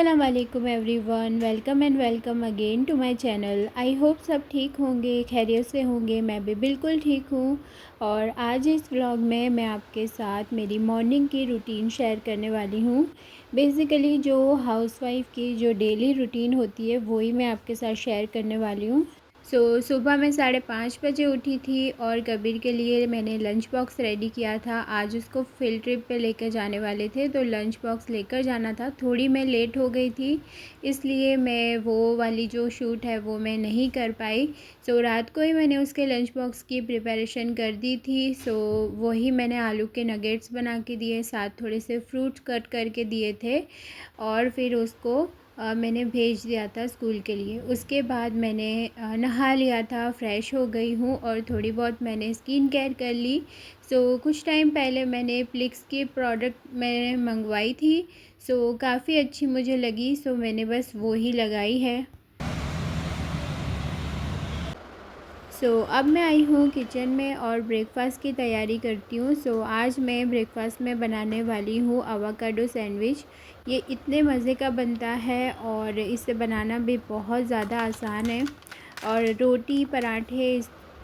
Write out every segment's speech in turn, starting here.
अस्सलाम वालेकुम everyone, welcome and welcome again to my channel. I hope सब ठीक होंगे, खैरियत से होंगे। मैं भी बिल्कुल ठीक हूँ। और आज इस व्लॉग में मैं आपके साथ मेरी मॉर्निंग की रूटीन शेयर करने वाली हूँ। बेसिकली जो हाउसवाइफ़ की जो डेली रूटीन होती है वही मैं आपके साथ शेयर करने वाली हूँ। सुबह मैं 5:30 बजे उठी थी और कबीर के लिए मैंने लंच बॉक्स रेडी किया था। आज उसको फील्ड ट्रिप पे लेकर जाने वाले थे, तो लंच बॉक्स लेकर जाना था। थोड़ी मैं लेट हो गई थी, इसलिए मैं वो वाली जो शूट है वो मैं नहीं कर पाई। रात को ही मैंने उसके लंच बॉक्स की प्रिपरेशन कर दी थी। वही मैंने आलू के नगेट्स बना के दिए, साथ थोड़े से फ्रूट्स कट करके दिए थे और फिर उसको मैंने भेज दिया था स्कूल के लिए। उसके बाद मैंने नहा लिया था, फ़्रेश हो गई हूँ और थोड़ी बहुत मैंने स्किन केयर कर ली। कुछ टाइम पहले मैंने प्लिक्स की प्रोडक्ट मैंने मंगवाई थी। काफ़ी अच्छी मुझे लगी, मैंने बस वो ही लगाई है। अब मैं आई हूँ किचन में और ब्रेकफ़ास्ट की तैयारी करती हूँ। आज मैं ब्रेकफ़ास्ट में बनाने वाली हूँ आवाकाडो सैंडविच। ये इतने मज़े का बनता है और इसे बनाना भी बहुत ज़्यादा आसान है। और रोटी, पराठे,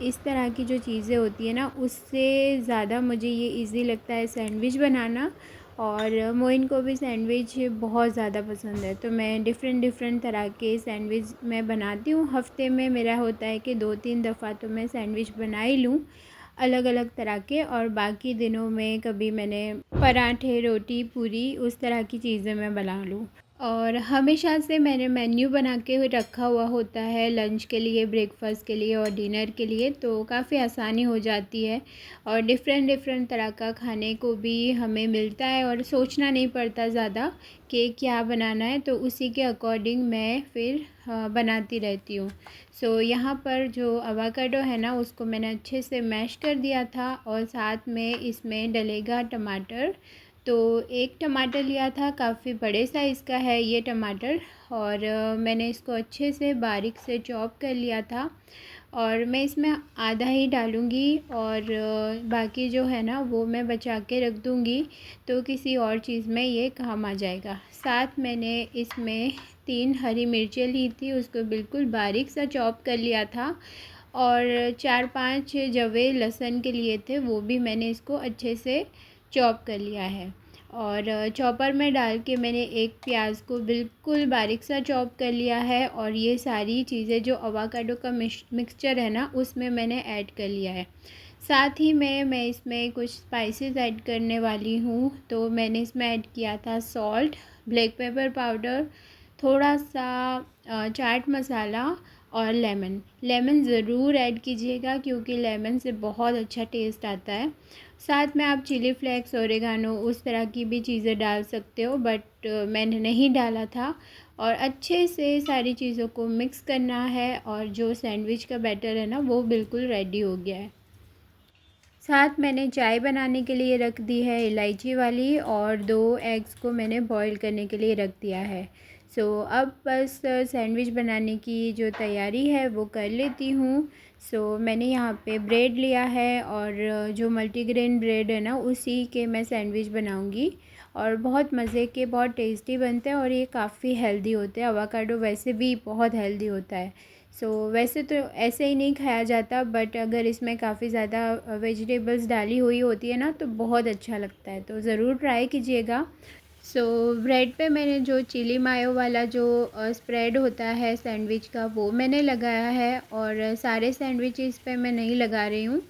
इस तरह की जो चीज़ें होती है ना, उससे ज़्यादा मुझे ये इजी लगता है सैंडविच बनाना। और मोइन को भी सैंडविच बहुत ज़्यादा पसंद है, तो मैं डिफ़रेंट तरह के सैंडविच मैं बनाती हूँ। हफ़्ते में मेरा होता है कि 2-3 दफ़ा तो मैं सैंडविच बना ही लूँ, अलग अलग तरह के। और बाकी दिनों में कभी मैंने पराठे, रोटी, पूरी, उस तरह की चीज़ें मैं बना लूँ। और हमेशा से मैंने मेन्यू बना के रखा हुआ होता है लंच के लिए, ब्रेकफ़ास्ट के लिए और डिनर के लिए, तो काफ़ी आसानी हो जाती है। और डिफ़रेंट तरह का खाने को भी हमें मिलता है और सोचना नहीं पड़ता ज़्यादा कि क्या बनाना है, तो उसी के अकॉर्डिंग मैं फिर बनाती रहती हूँ। यहाँ पर जो अवाकाडो है ना, उसको मैंने अच्छे से मैश कर दिया था और साथ में इसमें डलेगा टमाटर। एक टमाटर लिया था, काफ़ी बड़े साइज़ का है ये टमाटर। और मैंने इसको अच्छे से बारीक से चॉप कर लिया था और मैं इसमें आधा ही डालूँगी और बाकी जो है ना वो मैं बचा के रख दूँगी, तो किसी और चीज़ में ये काम आ जाएगा। साथ मैंने इसमें 3 हरी मिर्चें ली थी, उसको बिल्कुल बारीक सा चॉप कर लिया था। और 4-5 जवे लहसुन के लिए थे, वो भी मैंने इसको अच्छे से चॉप कर लिया है। और चॉपर में डाल के मैंने एक प्याज को बिल्कुल बारीक सा चॉप कर लिया है और ये सारी चीज़ें जो अवाकाडो का मिक्सचर है ना, उसमें मैंने ऐड कर लिया है। साथ ही में मैं इसमें कुछ स्पाइसेस ऐड करने वाली हूँ, तो मैंने इसमें ऐड किया था सॉल्ट, ब्लैक पेपर पाउडर, थोड़ा सा चाट मसाला और लेमन ज़रूर ऐड कीजिएगा क्योंकि लेमन से बहुत अच्छा टेस्ट आता है। साथ में आप चिली फ्लेक्स, ओरेगानो, उस तरह की भी चीज़ें डाल सकते हो, बट मैंने नहीं डाला था। और अच्छे से सारी चीज़ों को मिक्स करना है और जो सैंडविच का बैटर है ना, वो बिल्कुल रेडी हो गया है। साथ मैंने चाय बनाने के लिए रख दी है इलायची वाली और 2 एग्स को मैंने बॉईल करने के लिए रख दिया है। अब बस सैंडविच बनाने की जो तैयारी है वो कर लेती हूँ। मैंने यहाँ पे ब्रेड लिया है और जो मल्टीग्रेन ब्रेड है ना, उसी के मैं सैंडविच बनाऊँगी। और बहुत मज़े के, बहुत टेस्टी बनते हैं और ये काफ़ी हेल्दी होते हैं। अवाकाडो वैसे भी बहुत हेल्दी होता है। वैसे तो ऐसे ही नहीं खाया जाता, बट अगर इसमें काफ़ी ज़्यादा वेजिटेबल्स डाली हुई होती है ना, तो बहुत अच्छा लगता है, तो ज़रूर ट्राई कीजिएगा। ब्रेड पे मैंने जो चिली मायो वाला जो स्प्रेड होता है सैंडविच का, वो मैंने लगाया है। और सारे सैंडविचेस पे मैं नहीं लगा रही हूँ।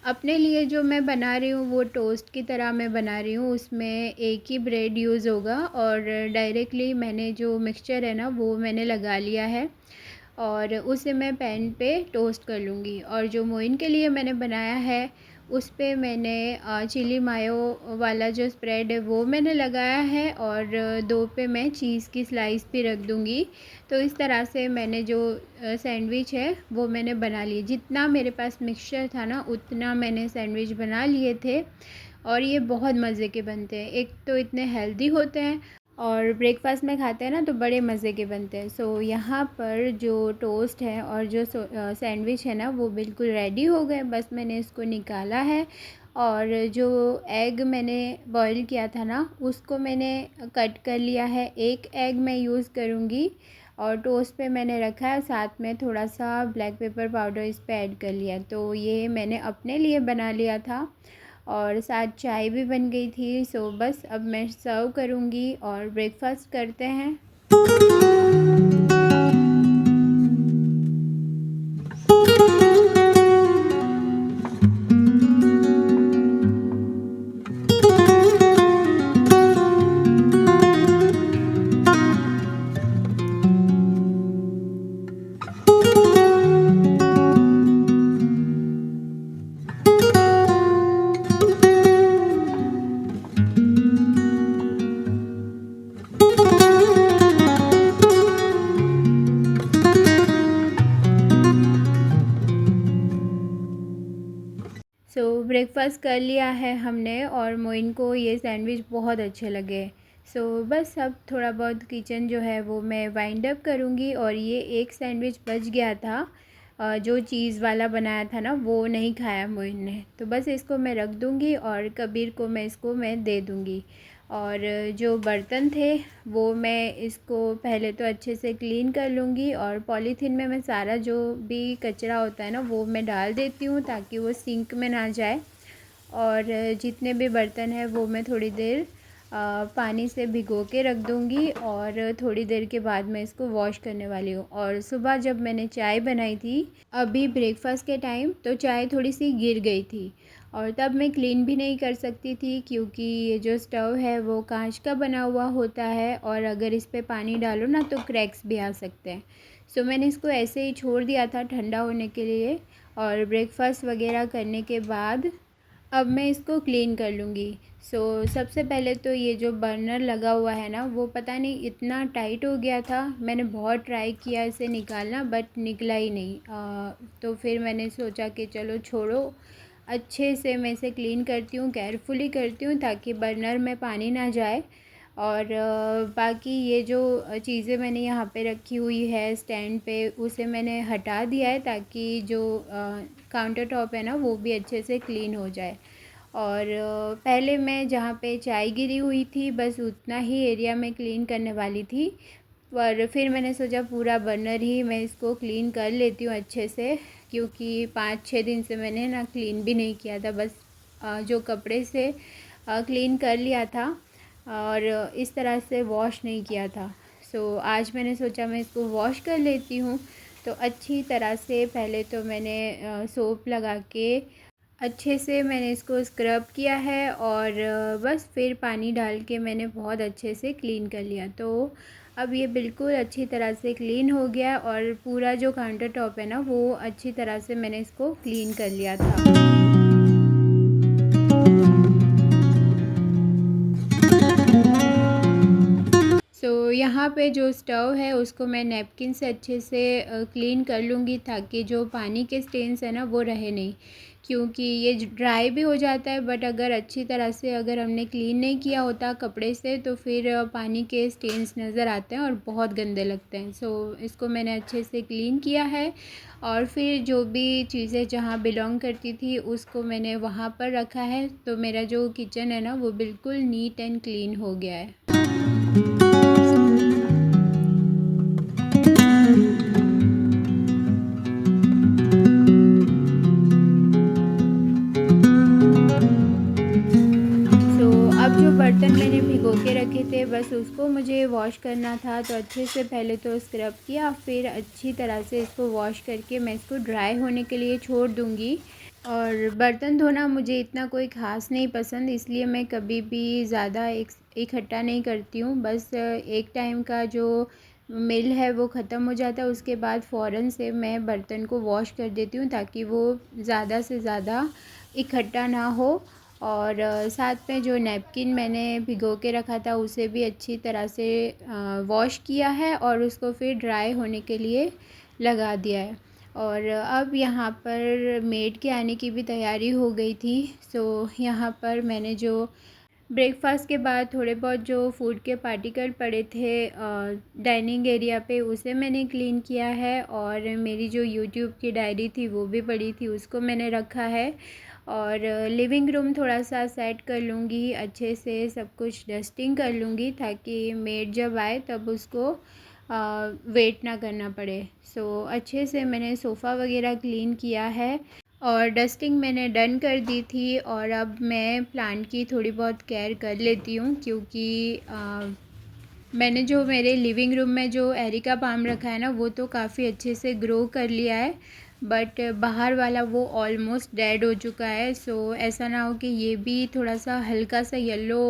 अपने लिए जो मैं बना रही हूँ वो टोस्ट की तरह मैं बना रही हूँ, उसमें एक ही ब्रेड यूज़ होगा और डायरेक्टली मैंने जो मिक्सचर है ना वो मैंने लगा लिया है और उसे मैं पैन पे टोस्ट कर लूँगी। और जो मोइन के लिए मैंने बनाया है, उस पे मैंने चिली मायो वाला जो स्प्रेड है वो मैंने लगाया है और 2 पे मैं चीज़ की स्लाइस भी रख दूँगी। तो इस तरह से मैंने जो सैंडविच है वो मैंने बना लिए। जितना मेरे पास मिक्सचर था ना, उतना मैंने सैंडविच बना लिए थे और ये बहुत मज़े के बनते हैं। एक तो इतने हेल्दी होते हैं और ब्रेकफास्ट में खाते हैं ना, तो बड़े मज़े के बनते हैं। यहाँ पर जो टोस्ट है और जो सैंडविच है ना, वो बिल्कुल रेडी हो गए। बस मैंने इसको निकाला है और जो एग मैंने बॉईल किया था ना, उसको मैंने कट कर लिया है। एक एग मैं यूज़ करूँगी और टोस्ट पे मैंने रखा है, साथ में थोड़ा सा ब्लैक पेपर पाउडर इस पे ऐड कर लिया। तो ये मैंने अपने लिए बना लिया था और साथ चाय भी बन गई थी। सो बस अब मैं सर्व करूँगी और ब्रेकफास्ट करते हैं। ब्रेकफ़ास्ट कर लिया है हमने और मोइन को ये सैंडविच बहुत अच्छे लगे। बस अब थोड़ा बहुत किचन जो है वो मैं वाइंड अप करूँगी। और ये एक सैंडविच बच गया था, जो चीज़ वाला बनाया था ना, वो नहीं खाया मोइन ने, तो बस इसको मैं रख दूँगी और कबीर को मैं दे दूँगी। और जो बर्तन थे वो मैं इसको पहले तो अच्छे से क्लीन कर लूँगी और पॉलीथीन में मैं सारा जो भी कचरा होता है ना वो मैं डाल देती हूँ ताकि वो सिंक में ना जाए। और जितने भी बर्तन हैं वो मैं थोड़ी देर पानी से भिगो के रख दूँगी और थोड़ी देर के बाद मैं इसको वॉश करने वाली हूँ। और सुबह जब मैंने चाय बनाई थी अभी ब्रेकफास्ट के टाइम, तो चाय थोड़ी सी गिर गई थी और तब मैं क्लीन भी नहीं कर सकती थी क्योंकि ये जो स्टव है वो कांच का बना हुआ होता है और अगर इस पर पानी डालो ना तो क्रैक्स भी आ सकते हैं। मैंने इसको ऐसे ही छोड़ दिया था ठंडा होने के लिए। और ब्रेकफास्ट वगैरह करने के बाद अब मैं इसको क्लीन कर लूँगी। सबसे पहले तो ये जो बर्नर लगा हुआ है ना वो पता नहीं इतना टाइट हो गया था, मैंने बहुत ट्राई किया इसे निकालना बट निकला ही नहीं। तो फिर मैंने सोचा कि चलो छोड़ो, अच्छे से मैं इसे क्लीन करती हूँ, केयरफुली करती हूँ ताकि बर्नर में पानी ना जाए। और बाकी ये जो चीज़ें मैंने यहाँ पे रखी हुई है स्टैंड पे, उसे मैंने हटा दिया है ताकि जो काउंटर टॉप है ना वो भी अच्छे से क्लीन हो जाए। और पहले मैं जहाँ पे चाय गिरी हुई थी बस उतना ही एरिया में क्लीन करने वाली थी, पर फिर मैंने सोचा पूरा बर्नर ही मैं इसको क्लीन कर लेती हूँ अच्छे से, क्योंकि 5-6 दिन से मैंने ना क्लीन भी नहीं किया था, बस जो कपड़े से क्लीन कर लिया था और इस तरह से वॉश नहीं किया था। आज मैंने सोचा मैं इसको वॉश कर लेती हूँ। तो अच्छी तरह से पहले तो मैंने सोप लगा के अच्छे से मैंने इसको स्क्रब किया है और बस फिर पानी डाल के मैंने बहुत अच्छे से क्लीन कर लिया। तो अब ये बिल्कुल अच्छी तरह से क्लीन हो गया और पूरा जो काउंटर टॉप है ना वो अच्छी तरह से मैंने इसको क्लीन कर लिया था। यहाँ पे जो स्टव है उसको मैं नैपकिन से अच्छे से क्लीन कर लूँगी ताकि जो पानी के स्टेन्स है ना वो रहे नहीं, क्योंकि ये ड्राई भी हो जाता है बट अगर अच्छी तरह से अगर हमने क्लीन नहीं किया होता कपड़े से तो फिर पानी के स्टेन्स नज़र आते हैं और बहुत गंदे लगते हैं। इसको मैंने अच्छे से क्लीन किया है और फिर जो भी चीज़ें जहाँ बिलोंग करती थी उसको मैंने वहाँ पर रखा है। तो मेरा जो किचन है ना वो बिल्कुल नीट एंड क्लीन हो गया है। अब जो बर्तन मैंने भिगो के रखे थे बस उसको मुझे वॉश करना था, तो अच्छे से पहले तो स्क्रब किया, फिर अच्छी तरह से इसको वॉश करके मैं इसको ड्राई होने के लिए छोड़ दूँगी। और बर्तन धोना मुझे इतना कोई ख़ास नहीं पसंद, इसलिए मैं कभी भी ज़्यादा इकट्ठा नहीं करती हूँ। बस एक टाइम का जो मिल है वो ख़त्म हो जाता है उसके बाद फ़ौरन से मैं बर्तन को वॉश कर देती हूँ ताकि वो ज़्यादा से ज़्यादा इकट्ठा ना हो। और साथ में जो नैपकिन मैंने भिगो के रखा था उसे भी अच्छी तरह से वॉश किया है और उसको फिर ड्राई होने के लिए लगा दिया है। और अब यहाँ पर मेड के आने की भी तैयारी हो गई थी। यहाँ पर मैंने जो ब्रेकफास्ट के बाद थोड़े बहुत जो फूड के पार्टिकल पड़े थे डाइनिंग एरिया पे उसे मैंने क्लीन किया है और मेरी जो यूट्यूब की डायरी थी वो भी पड़ी थी उसको मैंने रखा है। और लिविंग रूम थोड़ा सा सेट कर लूँगी, अच्छे से सब कुछ डस्टिंग कर लूँगी ताकि मेड जब आए तब उसको वेट ना करना पड़े। सो अच्छे से मैंने सोफ़ा वगैरह क्लीन किया है और डस्टिंग मैंने डन कर दी थी। और अब मैं प्लांट की थोड़ी बहुत केयर कर लेती हूँ क्योंकि मैंने जो मेरे लिविंग रूम में जो एरिका पाम रखा है ना, वो तो काफ़ी अच्छे से ग्रो कर लिया है, बट बाहर वाला वो ऑलमोस्ट डेड हो चुका है। सो ऐसा ना हो कि ये भी थोड़ा सा हल्का सा येलो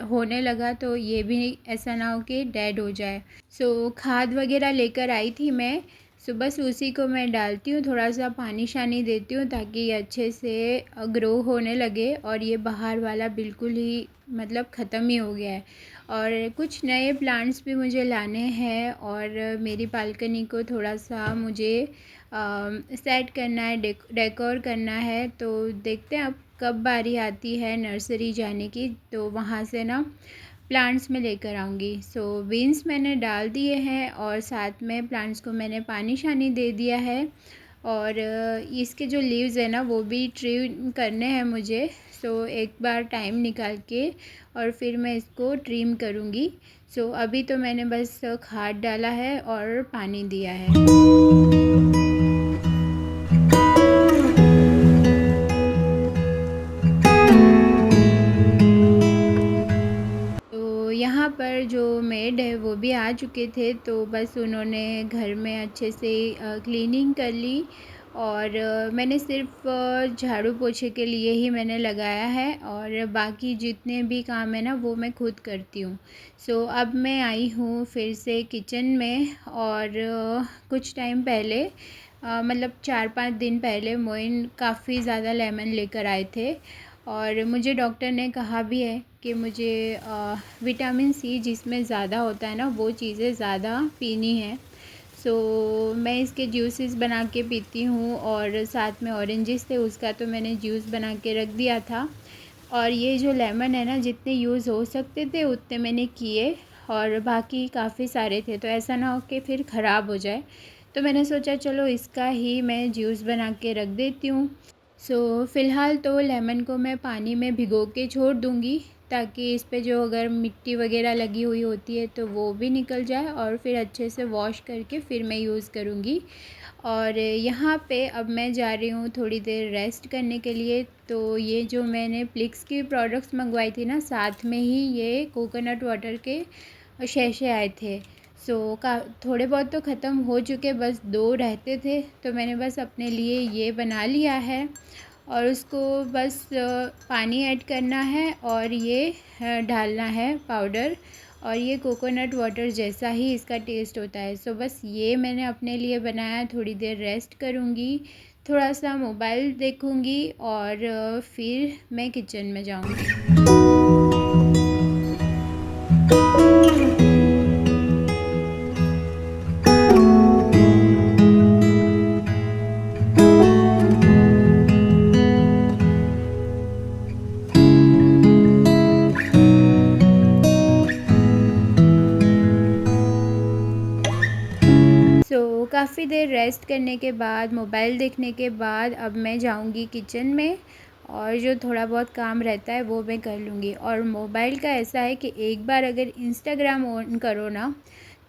होने लगा तो ये भी ऐसा ना हो कि डेड हो जाए। सो खाद वगैरह लेकर आई थी मैं, सो बस उसी को मैं डालती हूँ, थोड़ा सा पानी शानी देती हूँ ताकि ये अच्छे से ग्रो होने लगे। और ये बाहर वाला बिल्कुल ही मतलब ख़त्म ही हो गया है। और कुछ नए प्लांट्स भी मुझे लाने हैं और मेरी बालकनी को थोड़ा सा मुझे सेट करना है, डेकोर करना है। तो देखते हैं अब कब बारी आती है नर्सरी जाने की, तो वहाँ से ना प्लांट्स में लेकर आऊँगी। सो बीन्स मैंने डाल दिए हैं और साथ में प्लांट्स को मैंने पानी शानी दे दिया है। और इसके जो लीव्स है ना वो भी ट्रिम करने हैं मुझे। सो एक बार टाइम निकाल के और फिर मैं इसको ट्रिम करूँगी। सो अभी तो मैंने बस खाद डाला है और पानी दिया है। तो यहाँ पर जो मेड है वो भी आ चुके थे, तो बस उन्होंने घर में अच्छे से क्लीनिंग कर ली। और मैंने सिर्फ झाड़ू पोछे के लिए ही मैंने लगाया है और बाकी जितने भी काम है ना वो मैं खुद करती हूँ। सो अब मैं आई हूँ फिर से किचन में। और कुछ टाइम पहले मतलब 4-5 दिन पहले मोइन काफ़ी ज़्यादा लेमन लेकर आए थे। और मुझे डॉक्टर ने कहा भी है कि मुझे विटामिन सी जिसमें ज़्यादा होता है ना वो चीज़ें ज़्यादा पीनी है। सो मैं इसके जूसेस बना के पीती हूँ और साथ में ऑरेंजेस थे उसका तो मैंने जूस बना के रख दिया था। और ये जो लेमन है ना जितने यूज़ हो सकते थे उतने मैंने किए और बाकी काफ़ी सारे थे, तो ऐसा ना हो कि फिर ख़राब हो जाए। तो मैंने सोचा चलो इसका ही मैं जूस बना के रख देती हूँ। सो फ़िलहाल तो लेमन को मैं पानी में भिगो के छोड़ दूँगी ताकि इस पे जो अगर मिट्टी वगैरह लगी हुई होती है तो वो भी निकल जाए और फिर अच्छे से वॉश करके फिर मैं यूज़ करूँगी। और यहाँ पे अब मैं जा रही हूँ थोड़ी देर रेस्ट करने के लिए। तो ये जो मैंने प्लिक्स की प्रोडक्ट्स मंगवाई थी ना, साथ में ही ये कोकोनट वाटर के शैशे आए थे। सो का थोड़े बहुत तो ख़त्म हो चुके, बस 2 रहते थे, तो मैंने बस अपने लिए ये बना लिया है। और उसको बस पानी ऐड करना है और ये डालना है पाउडर। और ये कोकोनट वाटर जैसा ही इसका टेस्ट होता है। सो बस ये मैंने अपने लिए बनाया, थोड़ी देर रेस्ट करूँगी, थोड़ा सा मोबाइल देखूँगी और फिर मैं किचन में जाऊँगी। सो काफ़ी देर रेस्ट करने के बाद, मोबाइल देखने के बाद अब मैं जाऊंगी किचन में और जो थोड़ा बहुत काम रहता है वो मैं कर लूँगी। और मोबाइल का ऐसा है कि एक बार अगर इंस्टाग्राम ऑन करो ना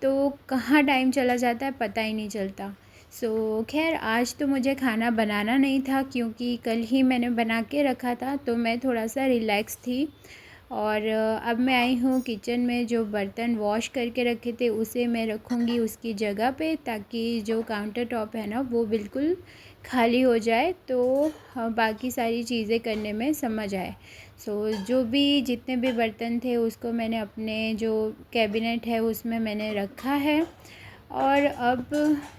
तो कहाँ टाइम चला जाता है पता ही नहीं चलता। सो खैर आज तो मुझे खाना बनाना नहीं था क्योंकि कल ही मैंने बना के रखा था, तो मैं थोड़ा सा रिलैक्स थी। और अब मैं आई हूँ किचन में, जो बर्तन वॉश करके रखे थे उसे मैं रखूँगी उसकी जगह पे ताकि जो काउंटर टॉप है ना वो बिल्कुल खाली हो जाए, तो बाकी सारी चीज़ें करने में समझ आए। सो जो भी जितने भी बर्तन थे उसको मैंने अपने जो कैबिनेट है उसमें मैंने रखा है। और अब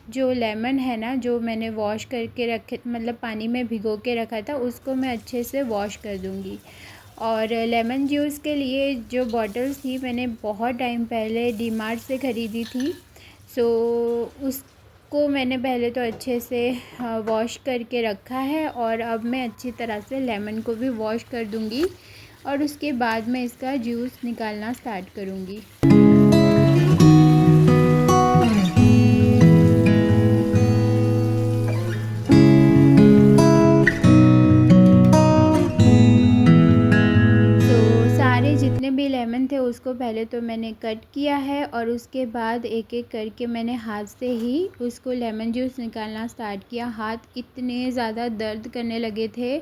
जो लेमन है ना जो मैंने वॉश करके रखे, मतलब पानी में भिगो के रखा था, उसको मैं अच्छे से वॉश कर दूँगी। और लेमन जूस के लिए जो बॉटल्स थी मैंने बहुत टाइम पहले डीमार्ट से ख़रीदी थी। सो उसको मैंने पहले तो अच्छे से वॉश करके रखा है और अब मैं अच्छी तरह से लेमन को भी वॉश कर दूँगी और उसके बाद मैं इसका जूस निकालना स्टार्ट करूँगी। पहले तो मैंने कट किया है और उसके बाद एक एक करके मैंने हाथ से ही उसको लेमन जूस निकालना स्टार्ट किया। हाथ इतने ज़्यादा दर्द करने लगे थे।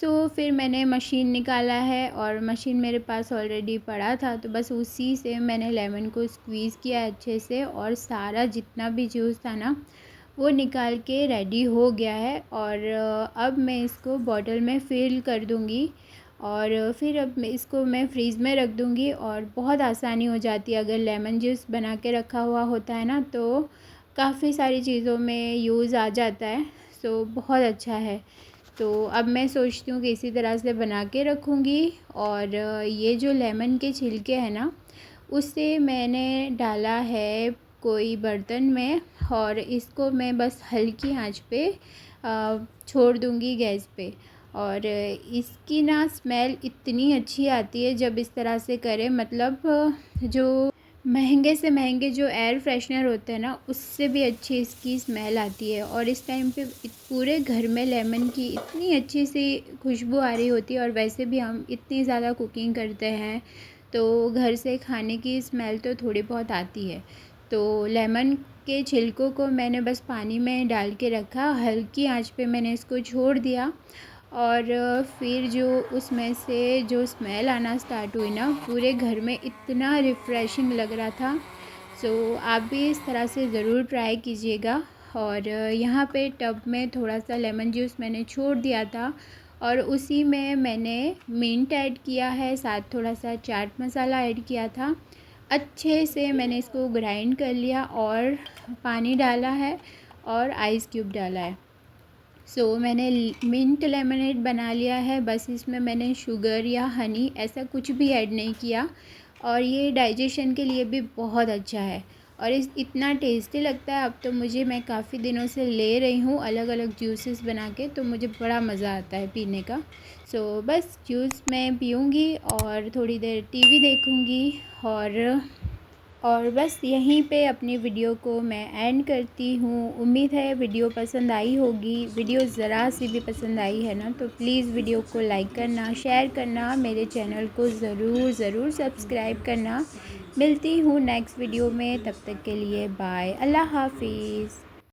फिर मैंने मशीन निकाला है और मशीन मेरे पास ऑलरेडी पड़ा था, तो बस उसी से मैंने लेमन को स्क्वीज़ किया अच्छे से और सारा जितना भी जूस था ना वो निकाल के रेडी हो गया है। और अब मैं इसको बॉटल में फ़िल कर दूँगी और फिर अब मैं फ्रीज़ में रख दूँगी। और बहुत आसानी हो जाती है अगर लेमन जूस बना के रखा हुआ होता है ना, तो काफ़ी सारी चीज़ों में यूज़ आ जाता है। बहुत अच्छा है। तो अब मैं सोचती हूँ कि इसी तरह से बना के रखूँगी। और ये जो लेमन के छिलके हैं ना, उससे मैंने डाला है कोई बर्तन में और इसको मैं बस हल्की आंच पे छोड़ दूँगी गैस पे। और इसकी ना स्मेल इतनी अच्छी आती है जब इस तरह से करें, मतलब जो महंगे से महंगे जो एयर फ्रेशनर होते हैं ना, उससे भी अच्छी इसकी स्मेल आती है। और इस टाइम पे पूरे घर में लेमन की इतनी अच्छी सी खुशबू आ रही होती है। और वैसे भी हम इतनी ज़्यादा कुकिंग करते हैं तो घर से खाने की स्मेल तो थोड़ी बहुत आती है। तो लेमन के छिलकों को मैंने बस पानी में डाल के रखा, हल्की आंच पे मैंने इसको छोड़ दिया। और फिर जो उसमें से जो स्मेल आना स्टार्ट हुई ना, पूरे घर में इतना रिफ़्रेशिंग लग रहा था। आप भी इस तरह से ज़रूर ट्राई कीजिएगा। और यहाँ पे टब में थोड़ा सा लेमन जूस मैंने छोड़ दिया था और उसी में मैंने मिंट ऐड किया है, साथ थोड़ा सा चाट मसाला ऐड किया था। अच्छे से मैंने इसको ग्राइंड कर लिया और पानी डाला है और आइस क्यूब डाला है। मैंने मिंट लेमनेड बना लिया है। बस इसमें मैंने शुगर या हनी ऐसा कुछ भी ऐड नहीं किया। और ये डाइजेशन के लिए भी बहुत अच्छा है और इतना टेस्टी लगता है। अब तो मैं काफ़ी दिनों से ले रही हूँ अलग अलग जूसेस बना के, तो मुझे बड़ा मज़ा आता है पीने का। बस जूस मैं पीऊँगी और थोड़ी देर टीवी देखूँगी और बस यहीं पे अपनी वीडियो को मैं एंड करती हूँ। उम्मीद है वीडियो पसंद आई होगी। वीडियो ज़रा सी भी पसंद आई है ना, तो प्लीज़ वीडियो को लाइक करना, शेयर करना, मेरे चैनल को ज़रूर सब्सक्राइब करना। मिलती हूँ नेक्स्ट वीडियो में, तब तक के लिए बाय, अल्लाह हाफिज़।